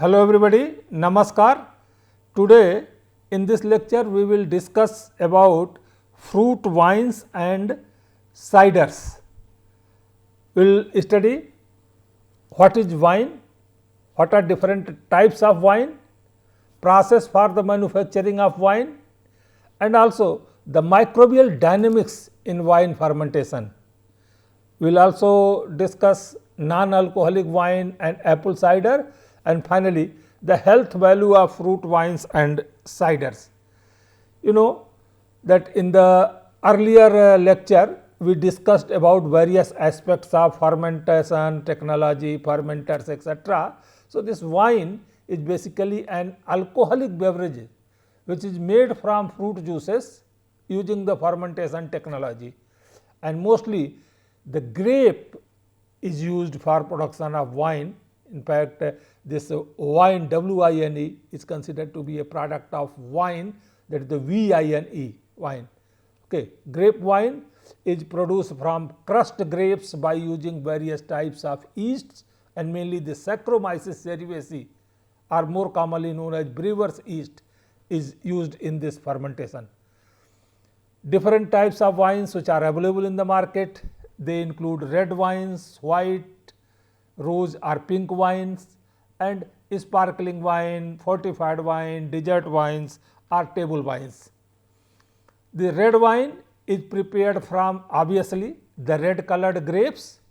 Hello everybody, Namaskar. Today in this lecture we will discuss about fruit wines and ciders. We will study what is wine, what are different types of wine, process for the manufacturing of wine, and also the microbial dynamics in wine fermentation. We will also discuss non-alcoholic wine and apple cider, and finally, the health value of fruit wines and ciders. You know that in the earlier lecture, we discussed about various aspects of fermentation, technology, fermenters, etc. So, this wine is basically an alcoholic beverage which is made from fruit juices using the fermentation technology, and mostly the grape is used for production of wine. In fact, this wine WINE is considered to be a product of wine, that is the VINE wine. Okay. Grape wine is produced from crushed grapes by using various types of yeasts, and mainly the Saccharomyces cerevisiae, or more commonly known as brewer's yeast, is used in this fermentation. Different types of wines which are available in the market, they include red wines, white, rose or pink wines, and sparkling wine, fortified wine, dessert wines or table wines. The red wine is prepared from obviously the red colored grapes.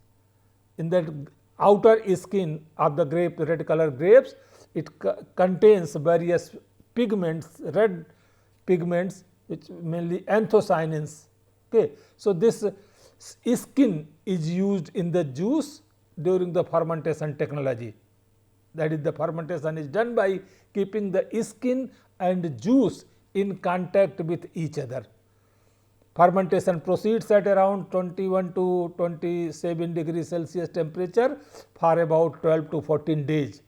In the outer skin of the grape, red colored grapes, it contains various pigments, red pigments, which mainly anthocyanins. Okay. So, this skin is used in the juice during the fermentation technology. That is, the fermentation is done by keeping the skin and juice in contact with each other. Fermentation proceeds at around 21 to 27 degrees Celsius temperature for about 12 to 14 days,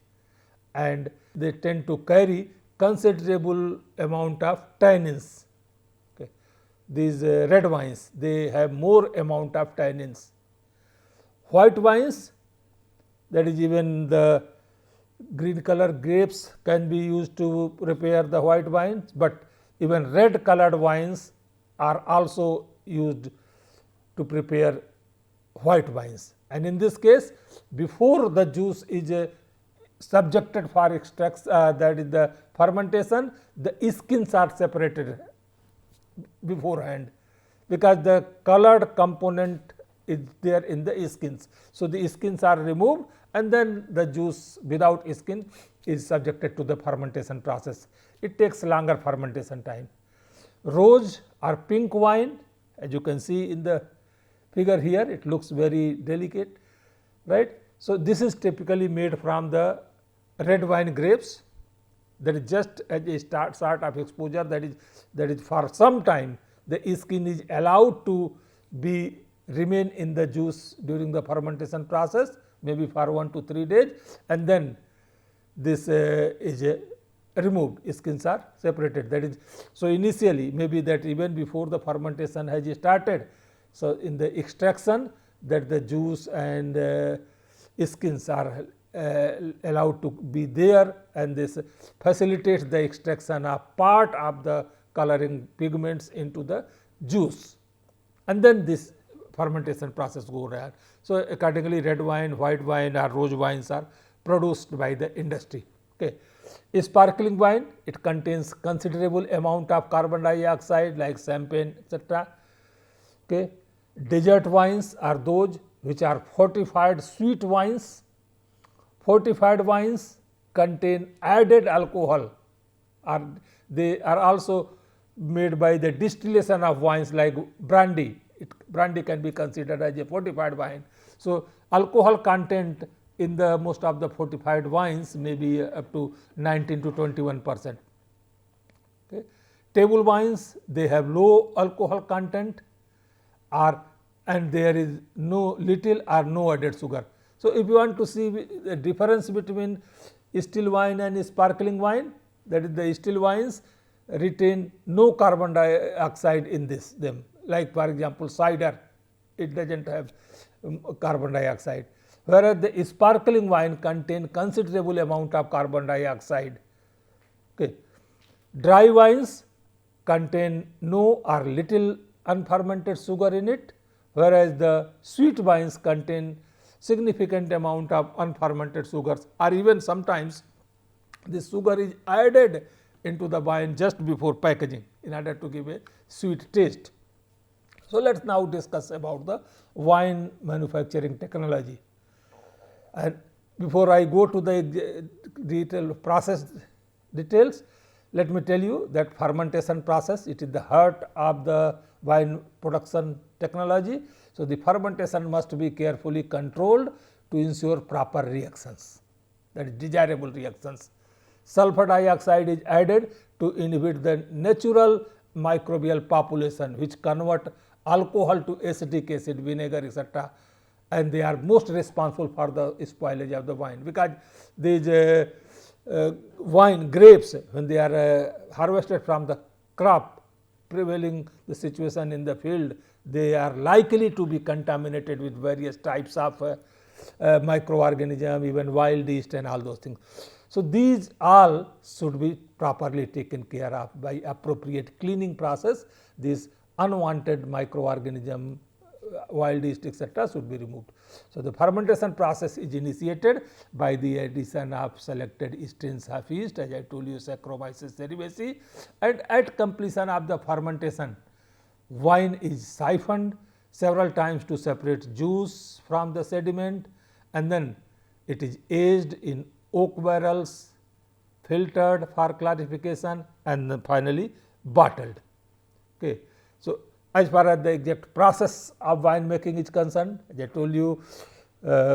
and they tend to carry considerable amount of tannins. Okay. These red wines, they have more amount of tannins. White wines, that is, even the green color grapes can be used to prepare the white wines, but even red colored wines are also used to prepare white wines. And in this case, before the juice is subjected for extraction, that is the fermentation, the skins are separated beforehand, because the colored component is there in the skins. So, the skins are removed, and then the juice without skin is subjected to the fermentation process. It takes longer fermentation time. Rose or pink wine, as you can see in the figure here, it looks very delicate, right. So, this is typically made from the red wine grapes. That is just as a start of exposure, that is for some time the skin is allowed to remain in the juice during the fermentation process, maybe for 1 to 3 days, and then this is removed, skins are separated. That is, so initially maybe that even before the fermentation has started, so in the extraction, that the juice and skins are allowed to be there, and this facilitates the extraction of part of the coloring pigments into the juice, and then this fermentation process goes on. So, accordingly red wine, white wine or rose wines are produced by the industry. Okay. A sparkling wine, it contains considerable amount of carbon dioxide like champagne, etc. Okay. Dessert wines are those which are fortified sweet wines. Fortified wines contain added alcohol, or they are also made by the distillation of wines like brandy. Brandy can be considered as a fortified wine. So, alcohol content in the most of the fortified wines may be up to 19 to 21%. Okay. Table wines, they have low alcohol content, and there is little or no added sugar. So, if you want to see the difference between still wine and sparkling wine, that is, the still wines retain no carbon dioxide in them, like for example cider, it does not have carbon dioxide, whereas the sparkling wine contain considerable amount of carbon dioxide. Okay. Dry wines contain no or little unfermented sugar in it, whereas the sweet wines contain significant amount of unfermented sugars, or even sometimes the sugar is added into the wine just before packaging in order to give a sweet taste. So, let us now discuss about the wine manufacturing technology. And before I go to the detail process details, let me tell you that fermentation process, it is the heart of the wine production technology. So, the fermentation must be carefully controlled to ensure proper reactions, that is desirable reactions. Sulfur dioxide is added to inhibit the natural microbial population, which convert alcohol to acetic acid, vinegar, etc., and they are most responsible for the spoilage of the wine, because these wine grapes, when they are harvested from the crop prevailing the situation in the field, they are likely to be contaminated with various types of microorganism, even wild yeast and all those things. So, these all should be properly taken care of by appropriate cleaning process. These unwanted microorganism, wild yeast, etc., should be removed. So, the fermentation process is initiated by the addition of selected strains of yeast, as I told you, Saccharomyces cerevisiae, and at completion of the fermentation, wine is siphoned several times to separate juice from the sediment, and then it is aged in oak barrels, filtered for clarification, and then finally bottled. Okay. So, as far as the exact process of wine making is concerned, as I told you,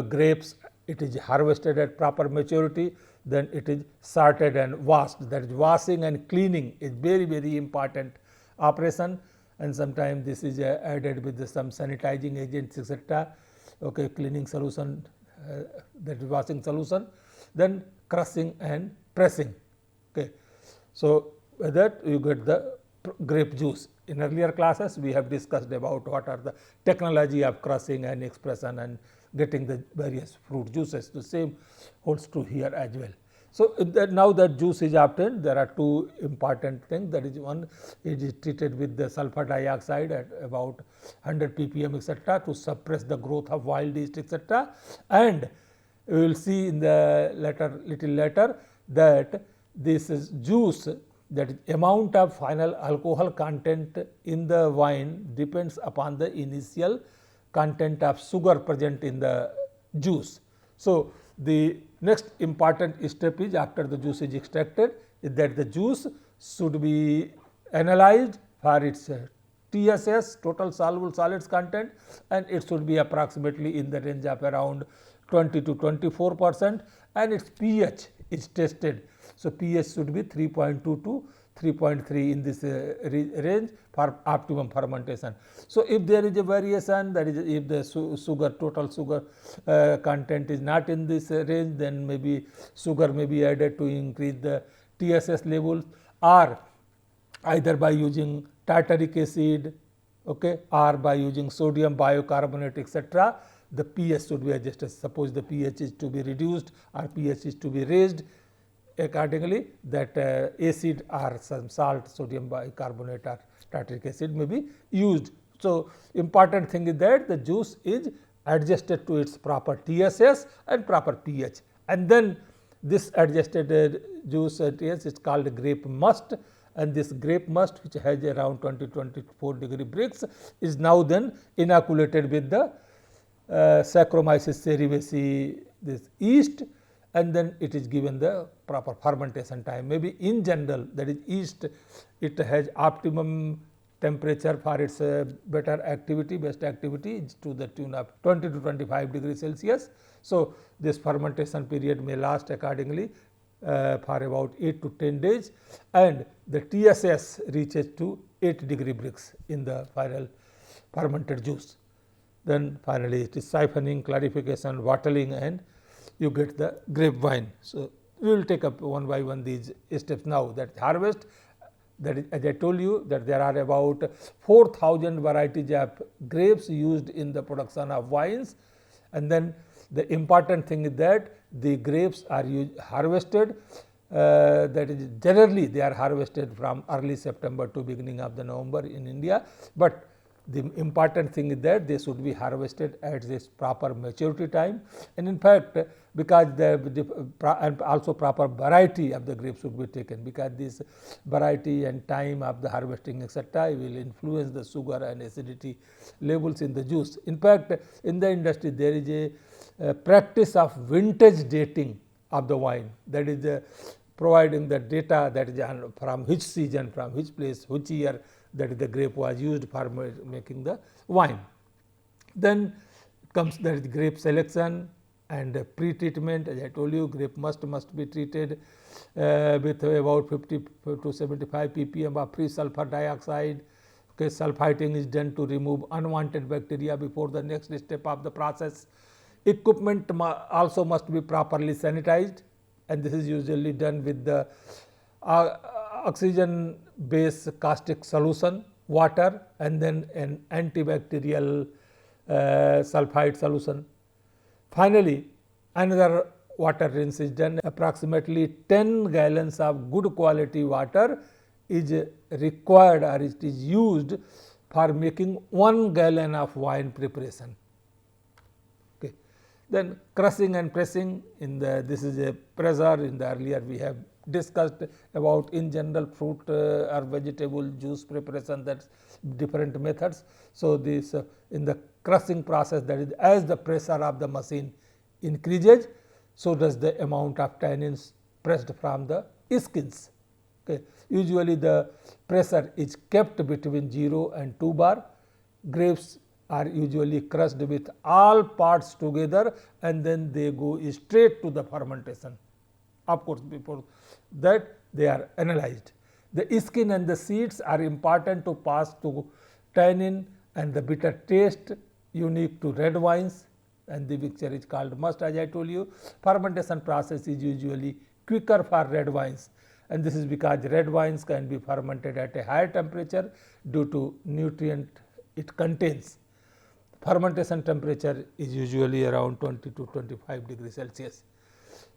grapes, it is harvested at proper maturity, then it is sorted and washed. That is, washing and cleaning is very, very important operation, and sometimes this is added with some sanitizing agents, etc. Okay, cleaning solution, that is washing solution, then crushing and pressing. Okay. So, with that you get the grape juice. In earlier classes, we have discussed about what are the technology of crushing and expression and getting the various fruit juices. The same holds true here as well. So, now that juice is obtained, there are two important things. That is, one, it is treated with the sulfur dioxide at about 100 ppm, etc., to suppress the growth of wild yeast, etc. And we will see in the little later that this is juice, that is amount of final alcohol content in the wine depends upon the initial content of sugar present in the juice. So, the next important step is, after the juice is extracted, is that the juice should be analyzed for its TSS, total soluble solids content, and it should be approximately in the range of around 20 to 24%, and its pH is tested. So, pH should be 3.2 to 3.3 in this range for optimum fermentation. So, if there is a variation, that is, if the sugar, total sugar content is not in this range, then maybe sugar may be added to increase the TSS levels, or either by using tartaric acid, okay, or by using sodium bicarbonate, etc., the pH should be adjusted. Suppose the pH is to be reduced or pH is to be raised, accordingly that acid or some salt, sodium bicarbonate or tartaric acid may be used. So, important thing is that the juice is adjusted to its proper TSS and proper pH, and then this adjusted juice TSS is called grape must, and this grape must, which has around 20 to 24 degree Brix, is now then inoculated with the Saccharomyces cerevisiae, this yeast, and then it is given the proper fermentation time. Maybe in general, that is yeast, it has optimum temperature for its better activity, best activity is to the tune of 20 to 25 degrees Celsius. So, this fermentation period may last accordingly for about 8 to 10 days, and the TSS reaches to 8 degree Brix in the final fermented juice. Then finally, it is siphoning, clarification, bottling, and you get the grape wine. So, we will take up one by one these steps now. That harvest, that is, as I told you, that there are about 4,000 varieties of grapes used in the production of wines, and then The important thing is that the grapes are harvested, that is generally they are harvested from early September to beginning of the November in India, but the important thing is that they should be harvested at this proper maturity time, and in fact because and also proper variety of the grapes should be taken, because this variety and time of the harvesting etc. will influence the sugar and acidity levels in the juice. In fact, in the industry there is a practice of vintage dating of the wine, that is providing the data that is from which season, from which place, which year that the grape was used for making the wine. Then comes that is grape selection and pre-treatment. As I told you, grape must be treated with about 50 to 75 ppm of free sulfur dioxide. Okay, sulfiting is done to remove unwanted bacteria before the next step of the process. Equipment also must be properly sanitized, and this is usually done with the oxygen based caustic solution, water, and then an antibacterial sulfide solution. Finally, another water rinse is done. Approximately 10 gallons of good quality water is required, or it is used for making 1 gallon of wine preparation. Okay. Then crushing and pressing, this is a pressure. In the earlier we have discussed about in general fruit or vegetable juice preparation, that's different methods. So this in the crushing process, that is as the pressure of the machine increases, so does the amount of tannins pressed from the skins. Okay. Usually the pressure is kept between 0 and 2 bar. Grapes are usually crushed with all parts together, and then they go straight to the fermentation. Of course, before that they are analyzed. The skin and the seeds are important to pass to tannin and the bitter taste unique to red wines, and the mixture is called must. As I told you, fermentation process is usually quicker for red wines, and this is because red wines can be fermented at a higher temperature due to nutrient it contains. Fermentation temperature is usually around 20 to 25 degrees Celsius.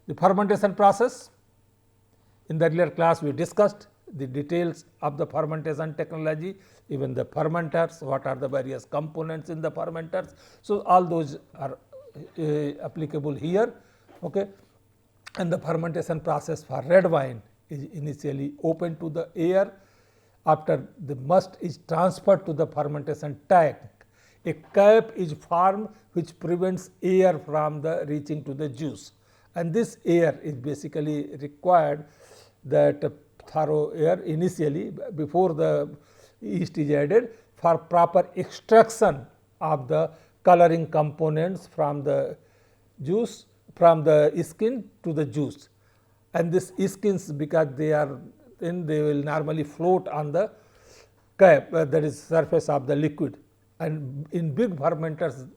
The fermentation process, in the earlier class we discussed the details of the fermentation technology, even the fermenters, what are the various components in the fermenters. So, all those are applicable here. Okay. And the fermentation process for red wine is initially open to the air. After the must is transferred to the fermentation tank, a cap is formed which prevents air from the reaching to the juice, and this air is basically required, that thorough air initially before the yeast is added, for proper extraction of the coloring components from the juice, from the skin to the juice. And this skins, because they are then they will normally float on the cap, that is surface of the liquid, and in big fermenters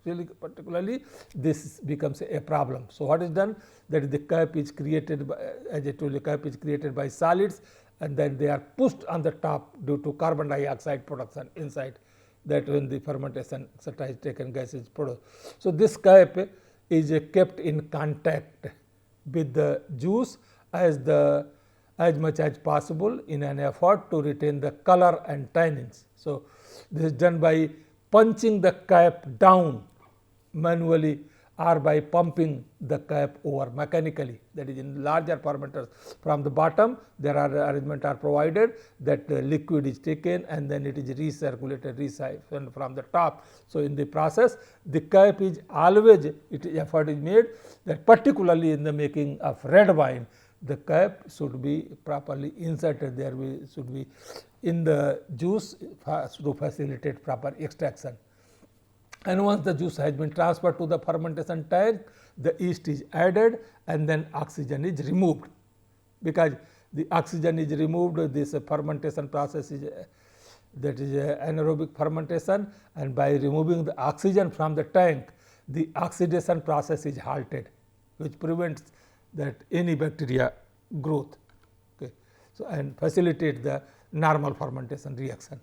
really particularly this becomes a problem. So, what is done, that is the cap is created by, as I told you, cap is created by solids, and then they are pushed on the top due to carbon dioxide production inside, that when the fermentation etc. is taken, gas is produced. So, this cap is kept in contact with the juice as much as possible in an effort to retain the color and tannins. So, this is done by punching the cap down manually or by pumping the cap over mechanically, that is in larger fermenters. From the bottom there are arrangement are provided that the liquid is taken and then it is recirculated, resiphoned from the top. So, in the process the cap is always, effort is made that particularly in the making of red wine, the cap should be properly inserted, there should be in the juice to facilitate proper extraction. And once the juice has been transferred to the fermentation tank, the yeast is added and then oxygen is removed. Because the oxygen is removed, this fermentation process is that is anaerobic fermentation, and by removing the oxygen from the tank, the oxidation process is halted, which prevents that any bacteria growth. Okay. So, and facilitate the normal fermentation reaction.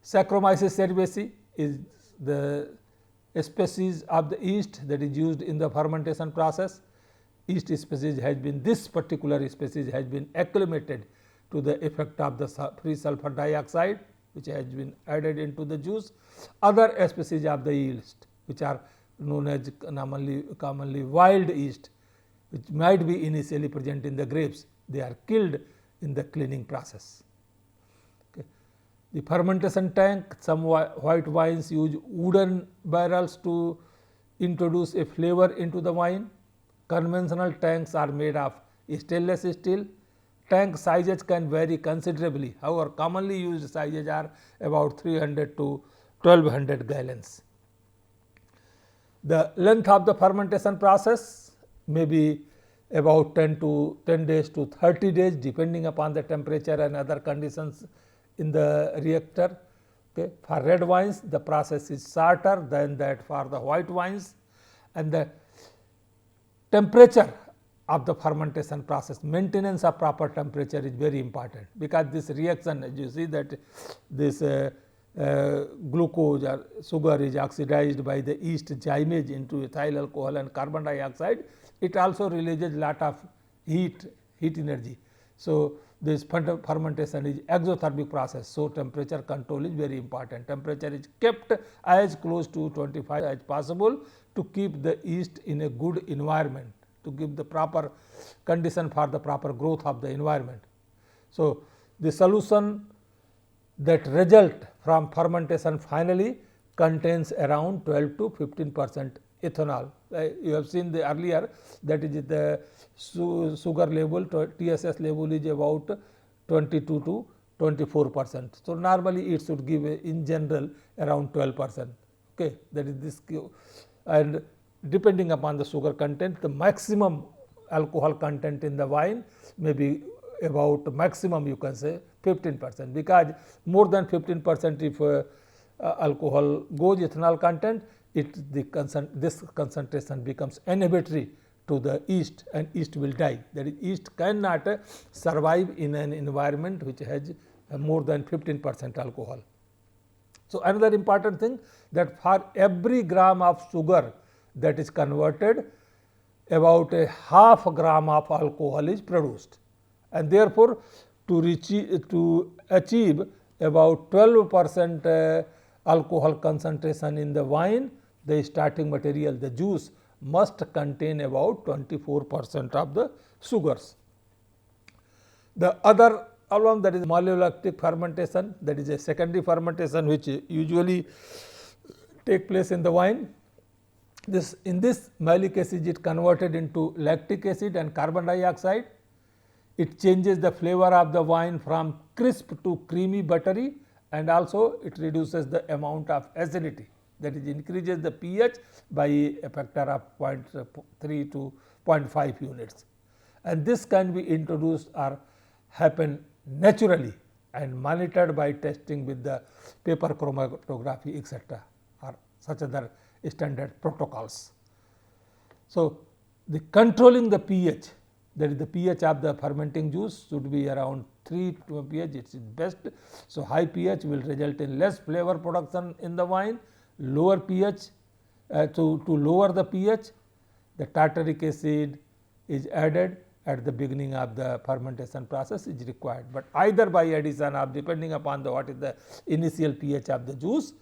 Saccharomyces cerevisiae is species of the yeast that is used in the fermentation process. Yeast species has been, this particular species has been acclimated to the effect of the free sulfur dioxide which has been added into the juice. Other species of the yeast which are known as commonly wild yeast, which might be initially present in the grapes, they are killed in the cleaning process. Okay. The fermentation tank, some white wines use wooden barrels to introduce a flavor into the wine. Conventional tanks are made of stainless steel. Tank sizes can vary considerably. However, commonly used sizes are about 300 to 1200 gallons. The length of the fermentation process may be about 10 days to 30 days depending upon the temperature and other conditions in the reactor. Okay. For red wines, the process is shorter than that for the white wines, and the temperature of the fermentation process, maintenance of proper temperature is very important, because this reaction, as you see that this glucose or sugar is oxidized by the yeast zymase into ethyl alcohol and carbon dioxide. It also releases lot of heat energy. So, this fermentation is exothermic process. So, temperature control is very important. Temperature is kept as close to 25 as possible to keep the yeast in a good environment, to give the proper condition for the proper growth of the environment. So, the solution that result from fermentation finally contains around 12 to 15% ethanol. You have seen the earlier, that is the sugar level, TSS level is about 22 to 24%. So, normally it should give in general around 12%. Okay, that is this, and depending upon the sugar content, the maximum alcohol content in the wine may be about maximum you can say 15%, because more than 15% if alcohol goes ethanol content, this concentration becomes inhibitory to the yeast and yeast will die. That is, yeast cannot survive in an environment which has more than 15% alcohol. So, another important thing, that for every gram of sugar that is converted, about a half gram of alcohol is produced, and therefore, to achieve about 12% alcohol concentration in the wine, the starting material, the juice, must contain about 24% of the sugars. The other along, that is malolactic fermentation, that is a secondary fermentation which usually take place in the wine. In this malic acid is converted into lactic acid and carbon dioxide. It changes the flavor of the wine from crisp to creamy buttery, and also it reduces the amount of acidity, that is increases the pH by a factor of 0.3 to 0.5 units. And this can be introduced or happen naturally and monitored by testing with the paper chromatography etc., or such other standard protocols. So, the controlling the pH, that is the pH of the fermenting juice should be around 3 to pH, it is best. So, high pH will result in less flavor production in the wine. Lower pH, to lower the pH, the tartaric acid is added at the beginning of the fermentation process is required, but either by addition of, depending upon the what is the initial pH of the juice,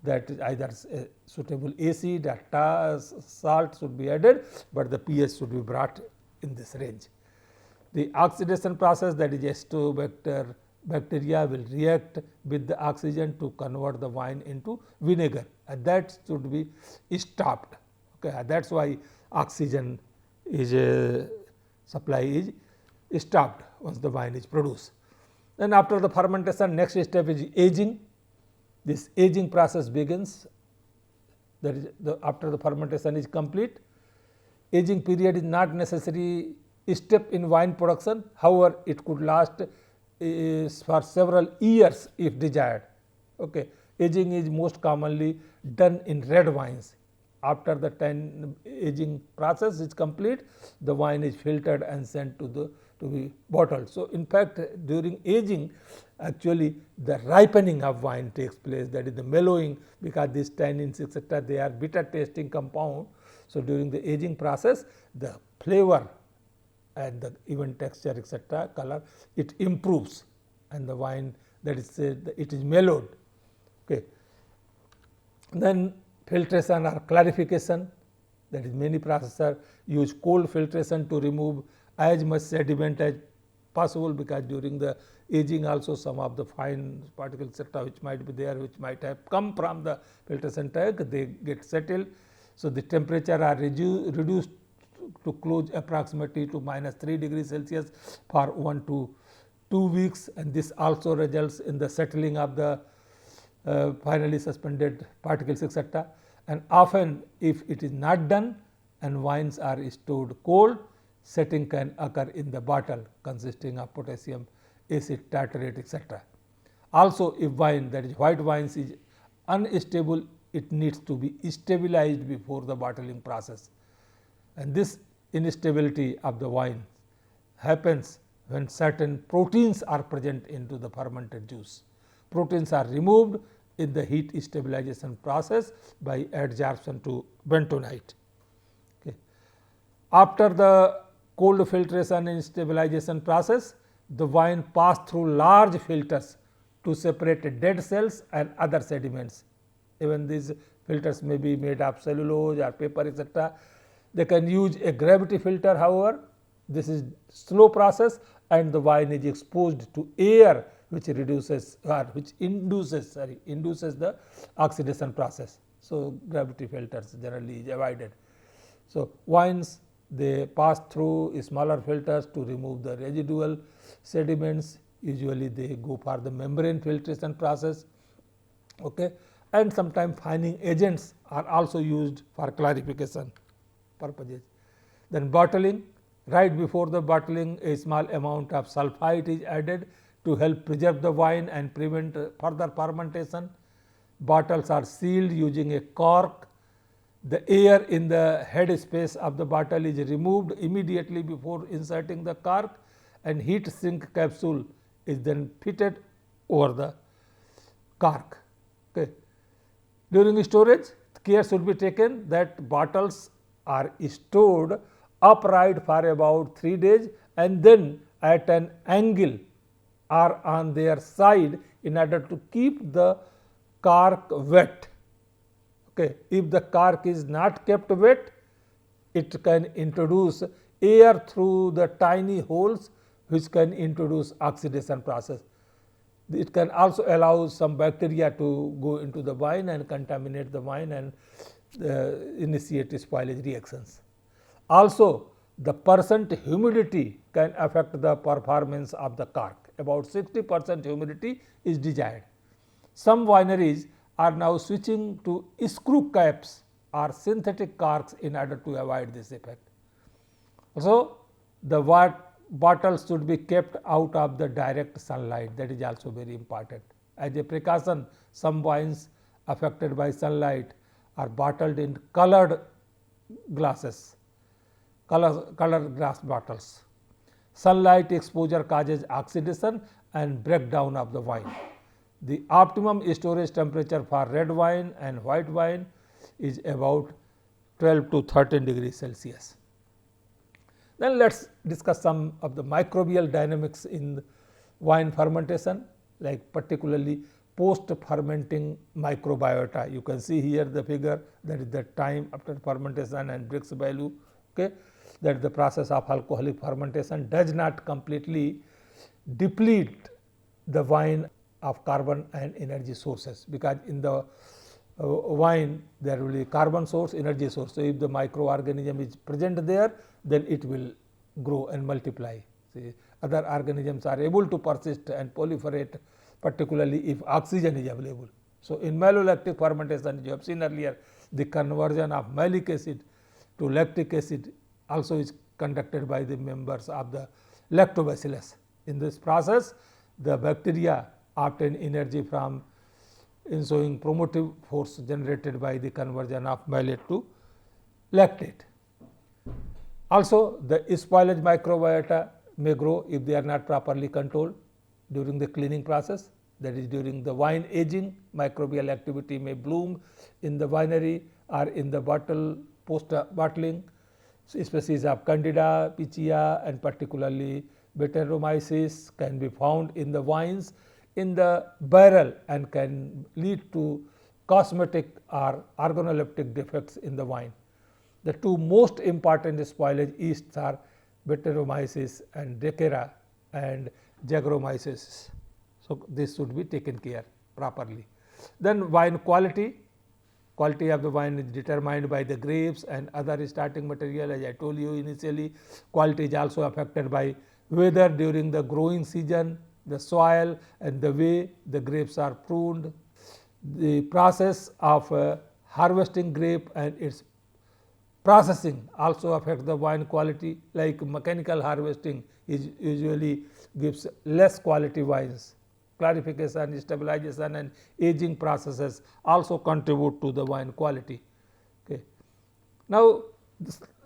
that is either a suitable acid or salt should be added, but the pH should be brought in this range. The oxidation process, that is bacteria will react with the oxygen to convert the wine into vinegar, and that should be stopped. Okay, that is why oxygen is supply is stopped once the wine is produced. Then after the fermentation, next step is aging. This aging process begins, that is after the fermentation is complete. Aging period is not necessary step in wine production, however, it could last for several years if desired. Okay. Aging is most commonly done in red wines. After the aging process is complete, the wine is filtered and sent to to be bottled. So, in fact, during aging actually the ripening of wine takes place, that is the mellowing, because these tannins etc. they are bitter tasting compound. So, during the aging process the flavor and the even texture etc. color it improves, and the wine that is it is mellowed. Okay. Then filtration or clarification, that is many processors use cold filtration to remove as much sediment as possible, because during the aging also some of the fine particles etc. which might be there, which might have come from the filtration tank, they get settled. So, the temperature are reduced to close approximately to -3 degrees Celsius for 1 to 2 weeks, and this also results in the settling of the finally suspended particles etc. And often if it is not done and wines are stored cold, setting can occur in the bottle consisting of potassium acid tartrate etc. Also, if wine, that is white wines, is unstable, it needs to be stabilized before the bottling process, and this instability of the wine happens when certain proteins are present into the fermented juice. Proteins are removed in the heat stabilization process by adsorption to bentonite. Okay. After the cold filtration and stabilization process, the wine pass through large filters to separate dead cells and other sediments. Even these filters may be made of cellulose or paper etc. They can use a gravity filter, however, this is slow process and the wine is exposed to air which reduces or which induces the oxidation process. So, gravity filters generally is avoided. So, wines they pass through smaller filters to remove the residual sediments, usually they go for the membrane filtration process. Okay. And sometimes fining agents are also used for clarification purposes. Then bottling, right before the bottling a small amount of sulphite is added to help preserve the wine and prevent further fermentation. Bottles are sealed using a cork. The air in the head space of the bottle is removed immediately before inserting the cork, and heat sink capsule is then fitted over the cork. Okay. During storage, care should be taken that bottles are stored upright for about 3 days and then at an angle or on their side in order to keep the cork wet. Okay. If the cork is not kept wet, it can introduce air through the tiny holes which can introduce oxidation process. It can also allow some bacteria to go into the wine and contaminate the wine and initiate spoilage reactions. Also, the percent humidity can affect the performance of the cork. About 60% humidity is desired. Some wineries are now switching to screw caps or synthetic corks in order to avoid this effect. So, the bottles should be kept out of the direct sunlight, that is also very important. As a precaution, some wines affected by sunlight are bottled in colored glasses, colored glass bottles. Sunlight exposure causes oxidation and breakdown of the wine. The optimum storage temperature for red wine and white wine is about 12 to 13 degrees Celsius. Then let us discuss some of the microbial dynamics in wine fermentation, like particularly post fermenting microbiota. You can see here the figure, that is the time after fermentation and Brix value. Okay. That the process of alcoholic fermentation does not completely deplete the wine of carbon and energy sources, because in the wine there will be carbon source, energy source. So, if the microorganism is present there, then it will grow and multiply. See, other organisms are able to persist and proliferate, particularly if oxygen is available. So, in malolactic fermentation, you have seen earlier, the conversion of malic acid to lactic acid also is conducted by the members of the lactobacillus. In this process, the bacteria obtain energy from ensuing promotive force generated by the conversion of malate to lactate. Also, the spoilage microbiota may grow if they are not properly controlled during the cleaning process. That is, during the wine aging, microbial activity may bloom in the winery or in the bottle post bottling. So, species of Candida, Pichia and particularly Brettanomyces can be found in the wines in the barrel and can lead to cosmetic or organoleptic defects in the wine. The two most important spoilage yeasts are Brettanomyces and Decara and Saccharomyces. So, this should be taken care properly. Then wine quality. Quality of the wine is determined by the grapes and other starting material. As I told you initially, quality is also affected by weather during the growing season, the soil and the way the grapes are pruned. The process of harvesting grape and its processing also affect the wine quality, like mechanical harvesting is usually gives less quality wines. Clarification, stabilization and aging processes also contribute to the wine quality. Okay. Now,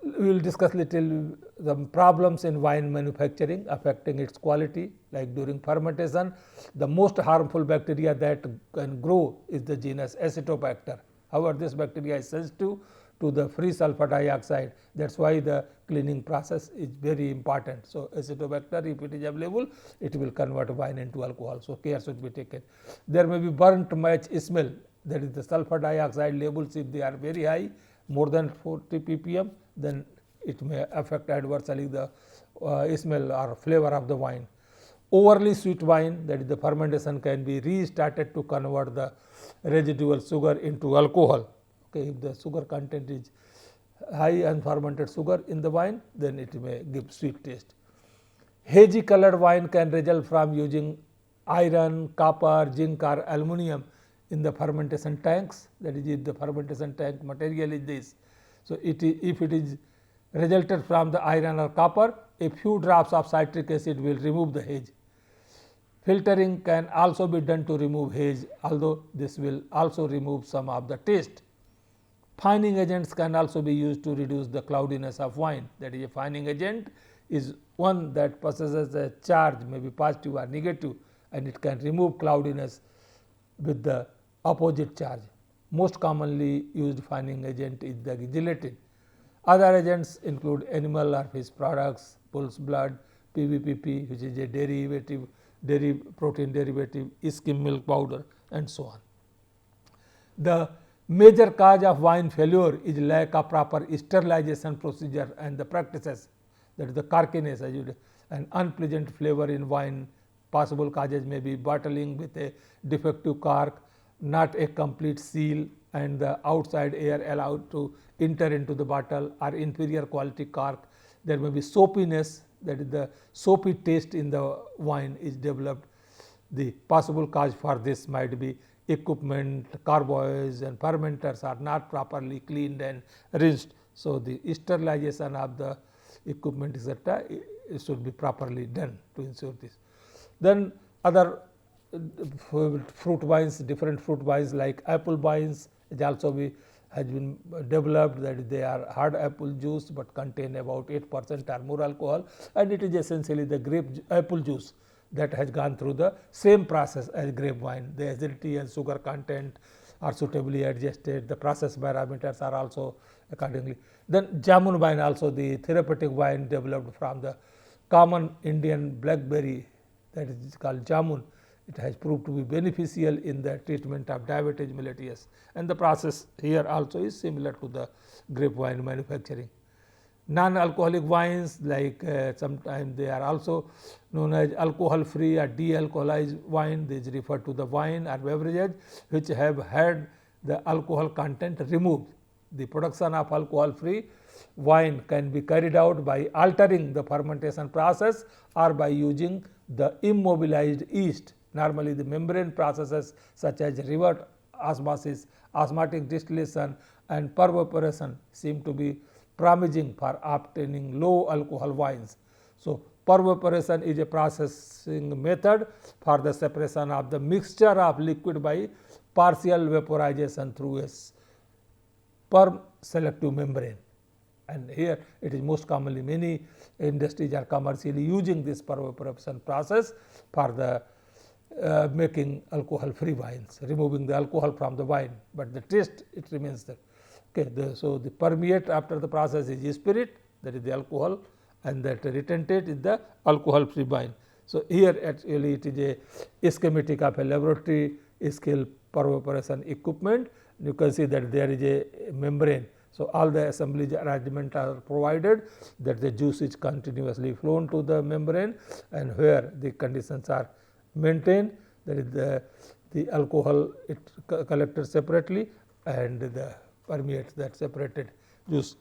we will discuss little the problems in wine manufacturing affecting its quality, like during fermentation. The most harmful bacteria that can grow is the genus Acetobacter. However, this bacteria is sensitive to the free sulfur dioxide. That is why the cleaning process is very important. So, Acetobacter, if it is available, it will convert wine into alcohol. So, care should be taken. There may be burnt match smell, that is the sulfur dioxide levels, if they are very high, more than 40 ppm, then it may affect adversely the smell or flavor of the wine. Overly sweet wine, that is the fermentation can be restarted to convert the residual sugar into alcohol. Okay, if the sugar content is high unfermented sugar in the wine, then it may give sweet taste. Hazy colored wine can result from using iron, copper, zinc or aluminum in the fermentation tanks. That is, if the fermentation tank material is this. So, if it is resulted from the iron or copper, a few drops of citric acid will remove the haze. Filtering can also be done to remove haze, although this will also remove some of the taste. Fining agents can also be used to reduce the cloudiness of wine. That is, a fining agent is one that possesses a charge, maybe positive or negative, and it can remove cloudiness with the opposite charge. Most commonly used fining agent is the gelatin. Other agents include animal or fish products, bull's blood, PVPP, which is a dairy protein derivative, skim milk powder and so on. The major cause of wine failure is lack of proper sterilization procedure and the practices, that is the corkiness and unpleasant flavor in wine. Possible causes may be bottling with a defective cork, not a complete seal and the outside air allowed to enter into the bottle, or inferior quality cork. There may be soapiness, that is the soapy taste in the wine is developed. The possible cause for this might be equipment, carboys and fermenters are not properly cleaned and rinsed. So, the sterilization of the equipment etc. should be properly done to ensure this. Then other fruit wines, different fruit wines like apple wines is also has been developed, that is they are hard apple juice, but contain about 8% or more alcohol, and it is essentially the apple juice that has gone through the same process as grape wine. The acidity and sugar content are suitably adjusted, the process parameters are also accordingly. Then jamun wine, also the therapeutic wine developed from the common Indian blackberry, that is called jamun. It has proved to be beneficial in the treatment of diabetes mellitus, and the process here also is similar to the grape wine manufacturing. Non-alcoholic wines, like sometimes they are also known as alcohol free or de-alcoholized wine. These refer to the wine or beverages which have had the alcohol content removed. The production of alcohol free wine can be carried out by altering the fermentation process or by using the immobilized yeast. Normally, the membrane processes such as reverse osmosis, osmotic distillation and pervaporation seem to be promising for obtaining low alcohol wines. So, pervaporation is a processing method for the separation of the mixture of liquid by partial vaporization through a sperm selective membrane. and here it is most commonly many industries are commercially using this fermentation process for the making alcohol free wines, removing the alcohol from the wine, but the taste it remains there. Okay, so the permeate after the process is spirit, that is the alcohol, and that retentate is the alcohol free wine. So here actually it is a schematic of a laboratory scale fermentation equipment. You can see that there is a membrane. So all the assemblage arrangement are provided, that the juice is continuously flown to the membrane, and where the conditions are maintained, that is the alcohol it collected separately, and the permeates that separated juice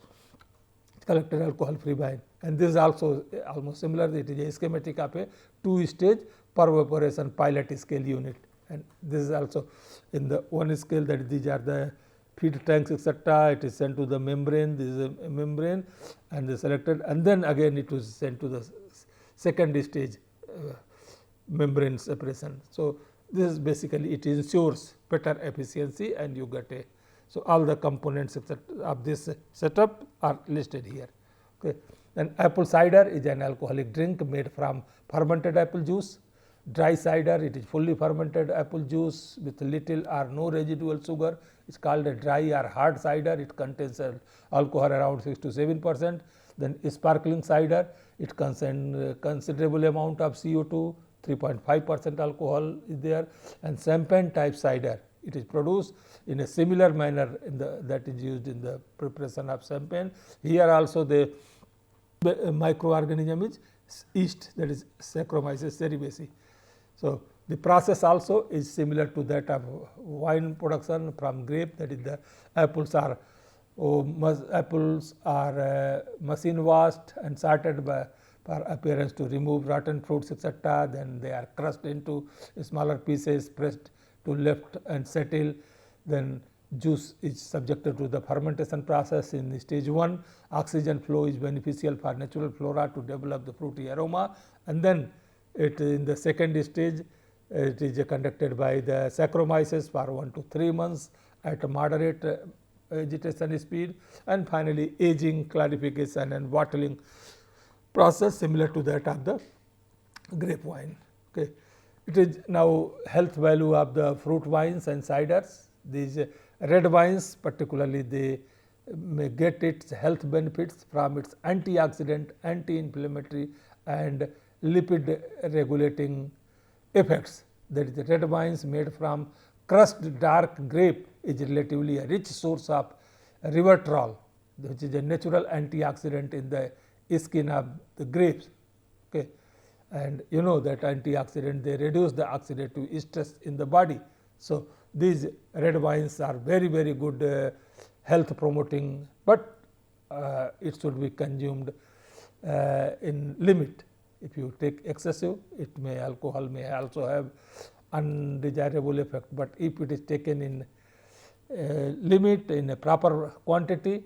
collected alcohol free wine. And this is also almost similar, it is a schematic of a 2-stage fermentation pilot scale unit, and this is also in the one scale, that these are the feed tanks etc. It is sent to the membrane, this is a membrane, and is selected, and then again it was sent to the second stage membrane separation. So this is basically it ensures better efficiency, and you get a, so all the components of this setup are listed here. Okay. And apple cider is an alcoholic drink made from fermented apple juice. Dry cider, it is fully fermented apple juice with little or no residual sugar. It's called a dry or hard cider. It contains alcohol around 6 to 7%. Then sparkling cider, it contains considerable amount of CO2, 3.5% alcohol is there. And champagne type cider, it is produced in a similar manner that is used in the preparation of champagne. Here also the microorganism is yeast, that is Saccharomyces cerevisiae. So the process also is similar to that of wine production from grape, that is the apples are machine washed and sorted for appearance to remove rotten fruits etc. Then they are crushed into smaller pieces, pressed to lift and settle. Then juice is subjected to the fermentation process. In stage 1, oxygen flow is beneficial for natural flora to develop the fruity aroma, and then it in the second stage it is conducted by the Saccharomyces for 1 to 3 months at a moderate agitation speed, and finally aging, clarification and bottling process similar to that of the grape wine. Okay. It is now health value of the fruit wines and ciders. These red wines particularly, they may get its health benefits from its antioxidant, anti-inflammatory and lipid regulating effects. That is, the red wines made from crushed dark grape is relatively a rich source of resveratrol, which is a natural antioxidant in the skin of the grapes. Okay. And you know that antioxidant, they reduce the oxidative stress in the body. So these red wines are very good health promoting, but it should be consumed in limit. If you take excessive, alcohol may also have undesirable effect, but if it is taken in limit, in a proper quantity,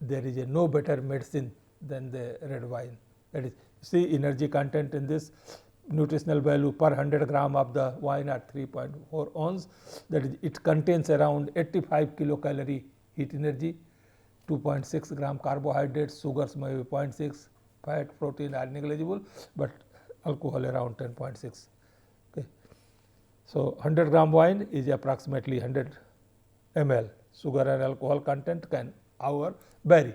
there is no better medicine than the red wine. That is, see energy content in this, nutritional value per 100 gram of the wine at 3.4 ounce, that is, it contains around 85 kilocalorie heat energy, 2.6 gram carbohydrates, sugars may be 0.6, fat, protein are negligible, but alcohol around 10.6. Okay. So 100 gram wine is approximately 100 ml. Sugar and alcohol content can however vary.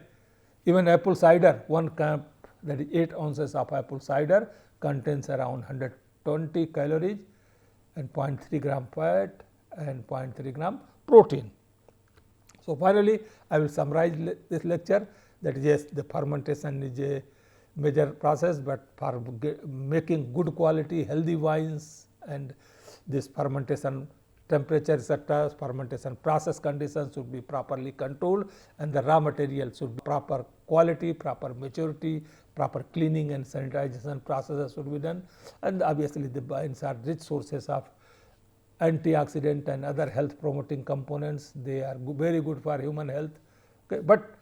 Even apple cider, 1 cup, that is 8 ounces of apple cider contains around 120 calories and 0.3 gram fat and 0.3 gram protein. So finally, I will summarize this lecture, that is, yes, the fermentation is a major process, but for making good quality healthy wines, and this fermentation temperature etc., fermentation process conditions should be properly controlled, and the raw material should be proper quality, proper maturity, proper cleaning and sanitization processes should be done, and obviously the wines are rich sources of antioxidant and other health promoting components. They are very good for human health. Okay. But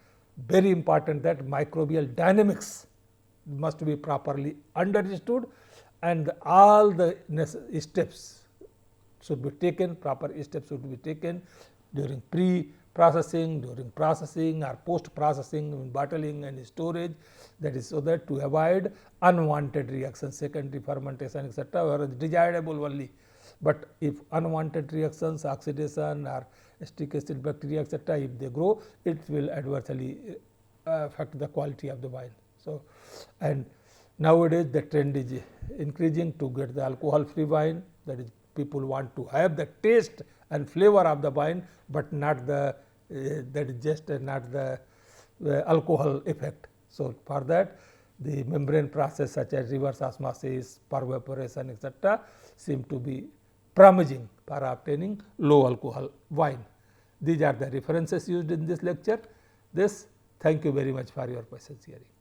very important that microbial dynamics must be properly understood, and all the steps should be taken, proper steps should be taken during processing, during processing or post processing, bottling and storage, that is so that to avoid unwanted reactions, secondary fermentation etc., whereas desirable only. But if unwanted reactions, oxidation or acetic acid bacteria etc., if they grow, it will adversely affect the quality of the wine. So, and nowadays the trend is increasing to get the alcohol free wine, that is people want to have the taste and flavor of the wine, but not the that is just not the alcohol effect. So, for that the membrane process such as reverse osmosis, pervaporation etc., seem to be promising for obtaining low alcohol wine. These are the references used in this lecture. Thank you very much for your patience hearing.